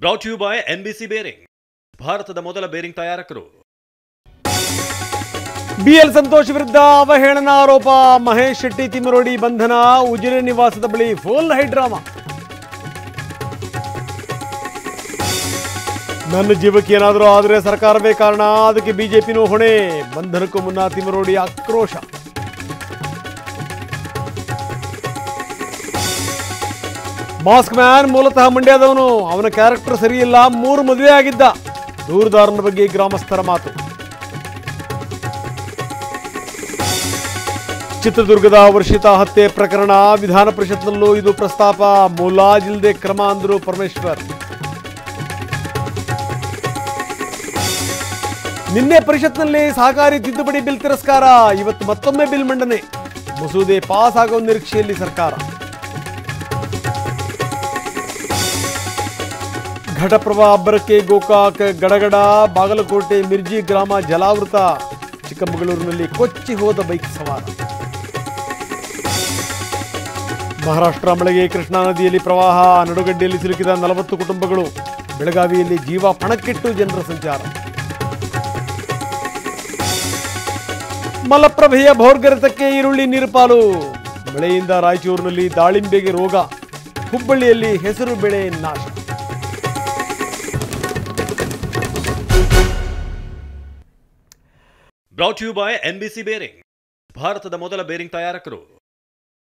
Brought you by NBC bearing, ಭಾರತದ ಮೊದಲ bearing ತಯಾರಕರು. BL ಸಂತೋಷ್ ವಿರುದ್ಧ ಅವಹೇಳನ ಆರೋಪ, ಮಹೇಶ್ ಶೆಟ್ಟಿ ತಿಮ್ಮರೋಡಿ ಬಂಧನ, ಉಜಿರೆ ನಿವಾಸದ ಬಳಿ ಫುಲ್ ಹೈಡ್ರಾಮಾ. ನನ್ನ ಜೀವಕ್ಕೆ ಏನಾದರೂ ಆದರೆ ಸರ್ಕಾರವೇ ಕಾರಣ, ಅದಕ್ಕೆ ಬಿಜೆಪಿನೂ ಹೊಣೆ, ಬಂಧನಕ್ಕೂ ಮುನ್ನ ತಿಮ್ಮರೋಡಿ ಆಕ್ರೋಶ. ಮಾಸ್ಕ್ ಮ್ಯಾನ್ ಮೂಲತಃ ಮಂಡ್ಯದವನು, ಅವನ ಕ್ಯಾರೆಕ್ಟರ್ ಸರಿಯಿಲ್ಲ, 3 ಮದುವೆ ಆಗಿದ್ದ, ದೂರುದಾರನ ಬಗ್ಗೆ ಗ್ರಾಮಸ್ಥರ ಮಾತು. ಚಿತ್ರದುರ್ಗದ ವರ್ಷಿತಾ ಹತ್ಯೆ ಪ್ರಕರಣ, ವಿಧಾನ ಪರಿಷತ್ನಲ್ಲೂ ಇದು ಪ್ರಸ್ತಾಪ, ಮುಲಾಜಿಲ್ಲದೆ ಕ್ರಮ ಅಂದರು ಪರಮೇಶ್ವರ್. ನಿನ್ನೆ ಪರಿಷತ್ನಲ್ಲಿ ಸಹಕಾರಿ ತಿದ್ದುಪಡಿ ಬಿಲ್ ತಿರಸ್ಕಾರ, ಇವತ್ತು ಮತ್ತೊಮ್ಮೆ ಬಿಲ್ ಮಂಡನೆ, ಮಸೂದೆ ಪಾಸ್ ಆಗೋ ನಿರೀಕ್ಷೆಯಲ್ಲಿ ಸರ್ಕಾರ. ಘಟಪ್ರವಾಹ ಅಬ್ಬರಕ್ಕೆ ಗೋಕಾಕ್ ಗಡಗಡ, ಬಾಗಲಕೋಟೆ ಮಿರ್ಜಿ ಗ್ರಾಮ ಜಲಾವೃತ, ಚಿಕ್ಕಮಗಳೂರಿನಲ್ಲಿ ಕೊಚ್ಚಿ ಹೋದ ಬೈಕ್ ಸವಾರ. ಮಹಾರಾಷ್ಟ್ರ ಮಳೆಗೆ ಕೃಷ್ಣಾ ನದಿಯಲ್ಲಿ ಪ್ರವಾಹ, ನಡುಗಡ್ಡೆಯಲ್ಲಿ ಸಿಲುಕಿದ 40 ಕುಟುಂಬಗಳು, ಬೆಳಗಾವಿಯಲ್ಲಿ ಜೀವ ಪಣಕ್ಕಿಟ್ಟು ಜನರ ಸಂಚಾರ. ಮಲಪ್ರಭೆಯ ಭೋರ್ಗರೆತಕ್ಕೆ ಈರುಳ್ಳಿ ನೀರುಪಾಲು, ಮಳೆಯಿಂದ ರಾಯಚೂರಿನಲ್ಲಿ ದಾಳಿಂಬೆಗೆ ರೋಗ, ಹುಬ್ಬಳ್ಳಿಯಲ್ಲಿ ಹೆಸರು ಬೆಳೆ ನಾಶ. Brought you by NBC bearing, ಭಾರತದ ಮೊದಲ ಬೇರಿಂಗ್ ತಯಾರಕರು.